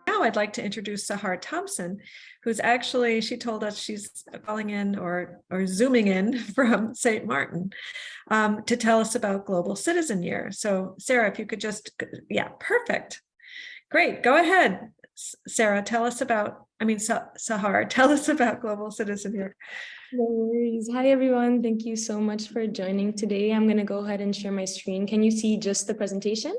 Now I'd like to introduce Sahar Thompson, who's actually, she told us she's calling in or Zooming in from St. Martin to tell us about Global Citizen Year. So Sarah, if you could just, yeah, perfect. Great, go ahead. Sarah, tell us about, Sahar, tell us about Global Citizen Year. No worries. Hi, everyone. Thank you so much for joining today. I'm going to go ahead and share my screen. Can you see just the presentation?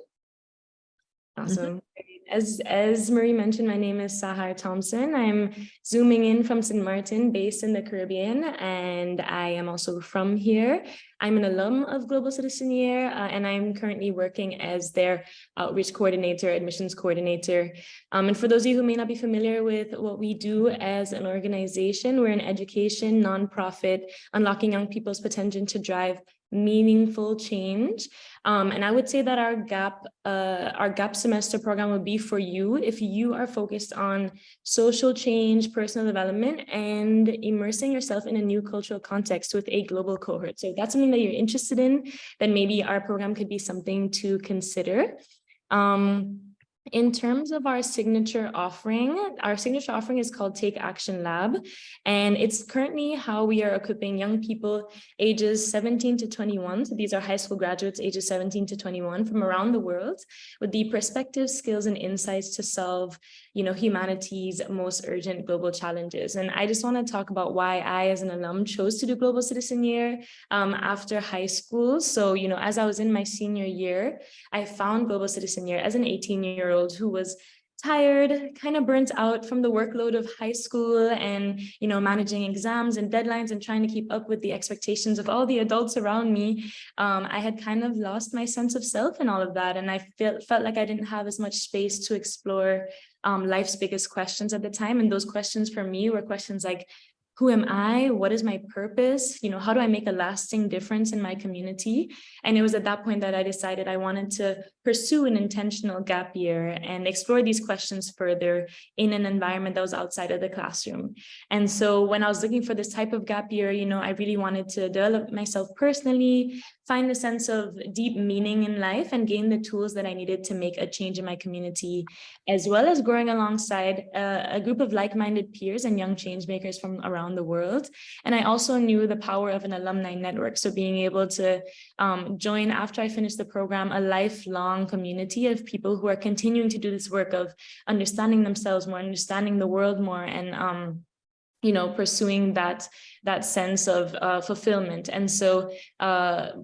Awesome. As Marie mentioned, my name is Sahar Thompson. I'm zooming in from St. Martin, based in the Caribbean, and I am also from here. I'm an alum of Global Citizen Year, and I'm currently working as their outreach coordinator, admissions coordinator. And for those of you who may not be familiar with what we do as an organization, we're an education nonprofit, unlocking young people's potential to drive meaningful change. And I would say that our gap semester program would be for you if you are focused on social change, personal development, and immersing yourself in a new cultural context with a global cohort. So if that's something that you're interested in, then maybe our program could be something to consider. In terms of our signature offering is called Take Action Lab, and it's currently how we are equipping young people ages 17 to 21. So these are high school graduates ages 17 to 21 from around the world with the perspectives, skills, and insights to solve, humanity's most urgent global challenges. And I just want to talk about why I, as an alum, chose to do Global Citizen Year after high school. So, as I was in my senior year, I found Global Citizen Year as an 18-year-old who was tired, kind of burnt out from the workload of high school and, managing exams and deadlines and trying to keep up with the expectations of all the adults around me. I had kind of lost my sense of self and all of that. And I felt like I didn't have as much space to explore life's biggest questions at the time. And those questions for me were questions like, who am I? What is my purpose? How do I make a lasting difference in my community? And it was at that point that I decided I wanted to pursue an intentional gap year and explore these questions further in an environment that was outside of the classroom. And so when I was looking for this type of gap year, I really wanted to develop myself personally, find a sense of deep meaning in life, and gain the tools that I needed to make a change in my community, as well as growing alongside a group of like-minded peers and young change makers from around the world. And I also knew the power of an alumni network. So being able to join, after I finished the program, a lifelong community of people who are continuing to do this work of understanding themselves more, understanding the world more, and pursuing that sense of fulfillment. And so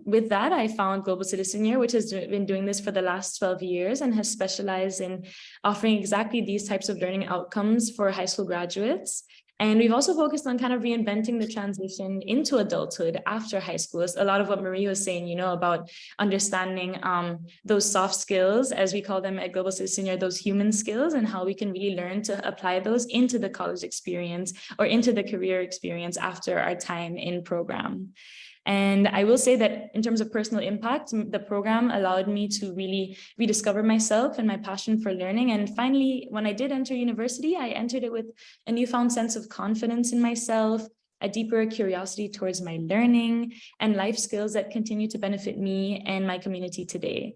with that, I found Global Citizen Year, which has been doing this for the last 12 years and has specialized in offering exactly these types of learning outcomes for high school graduates. And we've also focused on kind of reinventing the transition into adulthood after high school. It's a lot of what Marie was saying, about understanding those soft skills, as we call them at Global Citizen Year, those human skills, and how we can really learn to apply those into the college experience or into the career experience after our time in program. And I will say that in terms of personal impact, the program allowed me to really rediscover myself and my passion for learning. And finally, when I did enter university, I entered it with a newfound sense of confidence in myself, a deeper curiosity towards my learning, and life skills that continue to benefit me and my community today.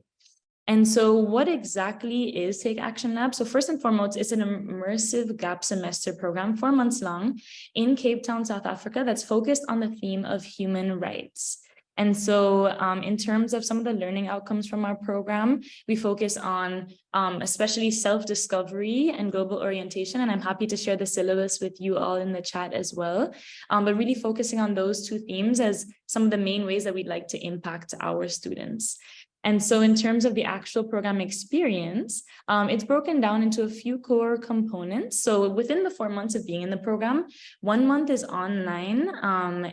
And so what exactly is Take Action Lab? So first and foremost, it's an immersive gap semester program, 4 months long, in Cape Town, South Africa, that's focused on the theme of human rights. And so in terms of some of the learning outcomes from our program, we focus on especially self-discovery and global orientation. And I'm happy to share the syllabus with you all in the chat as well. But really focusing on those two themes as some of the main ways that we'd like to impact our students. And so in terms of the actual program experience, it's broken down into a few core components. So within the 4 months of being in the program, 1 month is online,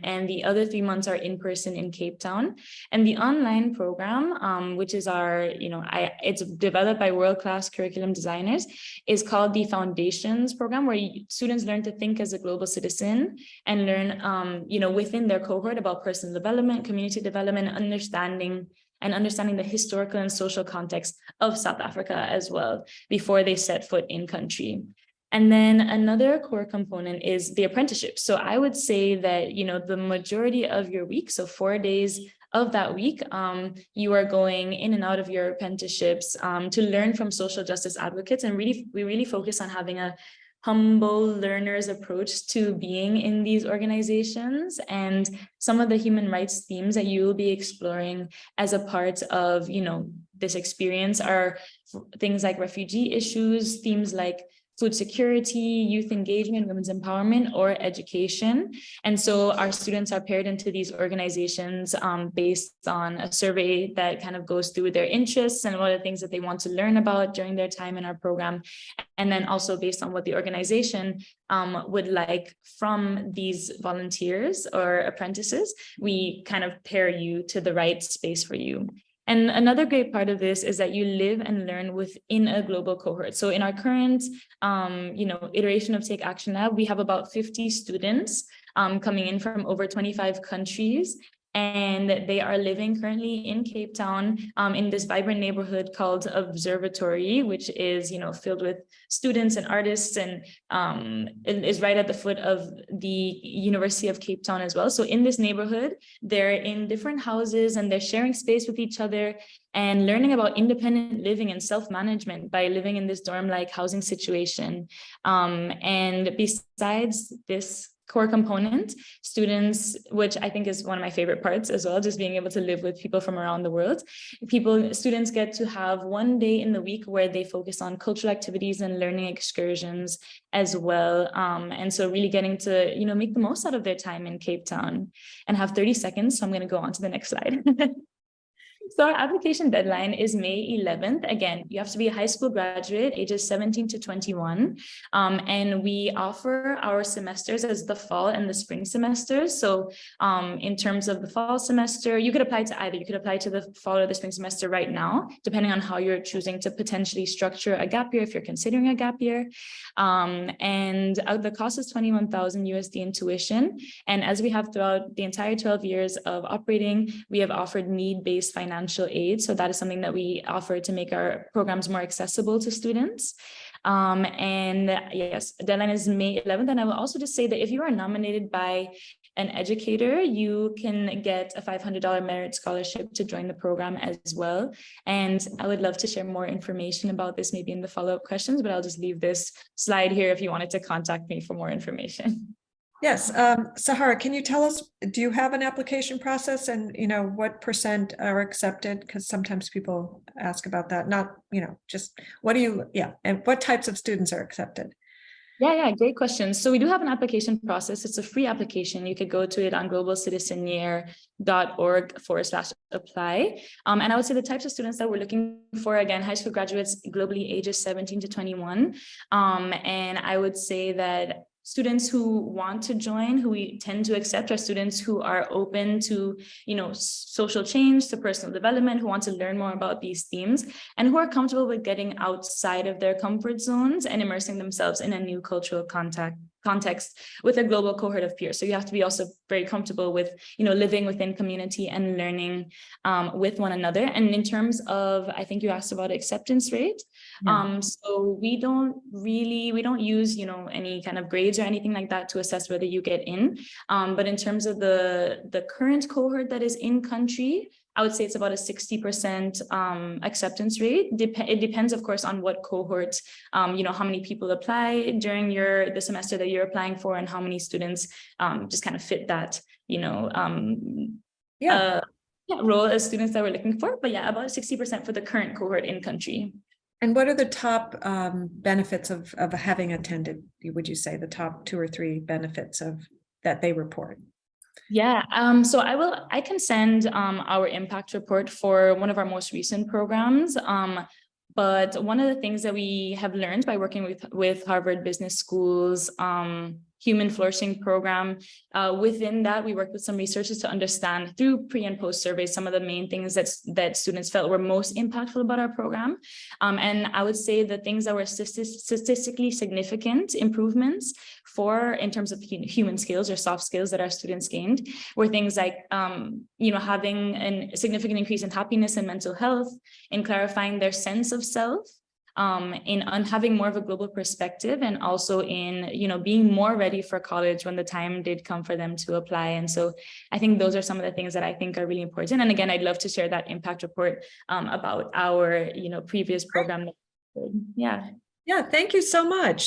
and the other 3 months are in person in Cape Town. And the online program, which is it's developed by world-class curriculum designers, is called the Foundations program, where students learn to think as a global citizen and learn, within their cohort about personal development, community development, understanding the historical and social context of South Africa as well before they set foot in country. And then another core component is the apprenticeship. So I would say that, the majority of your week, so 4 days of that week, you are going in and out of your apprenticeships to learn from social justice advocates. And we really focus on having a humble learner's approach to being in these organizations. And some of the human rights themes that you will be exploring as a part of, this experience are things like refugee issues, themes like food security, youth engagement, women's empowerment, or education. And so our students are paired into these organizations based on a survey that kind of goes through their interests and what are the things that they want to learn about during their time in our program. And then also based on what the organization would like from these volunteers or apprentices, we kind of pair you to the right space for you. And another great part of this is that you live and learn within a global cohort. So in our current, iteration of Take Action Lab, we have about 50 students coming in from over 25 countries. And they are living currently in Cape Town in this vibrant neighborhood called Observatory, which is, filled with students and artists, and it is right at the foot of the University of Cape Town as well. So in this neighborhood, they're in different houses and they're sharing space with each other and learning about independent living and self-management by living in this dorm-like housing situation. And besides this core component, students, which I think is one of my favorite parts as well, just being able to live with people from around the world. Students get to have one day in the week where they focus on cultural activities and learning excursions as well. And so really getting to, make the most out of their time in Cape Town. And have 30 seconds, so I'm going to go on to the next slide. So our application deadline is May 11th. Again, you have to be a high school graduate, ages 17 to 21. And we offer our semesters as the fall and the spring semesters. So in terms of the fall semester, you could apply to either. You could apply to the fall or the spring semester right now, depending on how you're choosing to potentially structure a gap year if you're considering a gap year. And the cost is 21,000 USD in tuition. And as we have throughout the entire 12 years of operating, we have offered need-based financial aid. So that is something that we offer to make our programs more accessible to students. And yes, deadline is May 11th. And I will also just say that if you are nominated by an educator, you can get a $500 merit scholarship to join the program as well. And I would love to share more information about this maybe in the follow-up questions, but I'll just leave this slide here if you wanted to contact me for more information. Yes, Sahara, can you tell us, do you have an application process and, what % are accepted? Because sometimes people ask about that, not, just and what types of students are accepted? Yeah, great question. So we do have an application process. It's a free application. You could go to it on globalcitizenyear.org/apply. And I would say the types of students that we're looking for, again, high school graduates globally ages 17 to 21. And I would say that students who want to join, who we tend to accept, are students who are open to, social change, to personal development, who want to learn more about these themes, and who are comfortable with getting outside of their comfort zones and immersing themselves in a new cultural context with a global cohort of peers. So you have to be also very comfortable with, living within community and learning with one another. And in terms of, I think you asked about acceptance rate. Yeah. So we don't use, any kind of grades or anything like that to assess whether you get in. But in terms of the current cohort that is in country, I would say it's about a 60% acceptance rate. It depends, of course, on what cohort, how many people apply during the semester that you're applying for, and how many students just kind of fit that, role as students that we're looking for. But yeah, about 60% for the current cohort in country. And what are the top benefits of having attended, would you say, the top 2 or 3 benefits that they report? Yeah, so I can send our impact report for one of our most recent programs. But one of the things that we have learned by working with Harvard Business School's Human Flourishing program, within that, we worked with some researchers to understand through pre and post surveys some of the main things that students felt were most impactful about our program. And I would say the things that were statistically significant improvements in terms of human skills or soft skills that our students gained were things like, having a significant increase in happiness and mental health, in clarifying their sense of self, having more of a global perspective, and also in, you know, being more ready for college when the time did come for them to apply. And so I think those are some of the things that I think are really important. And again, I'd love to share that impact report about our, you know, previous program. Yeah. Yeah, thank you so much.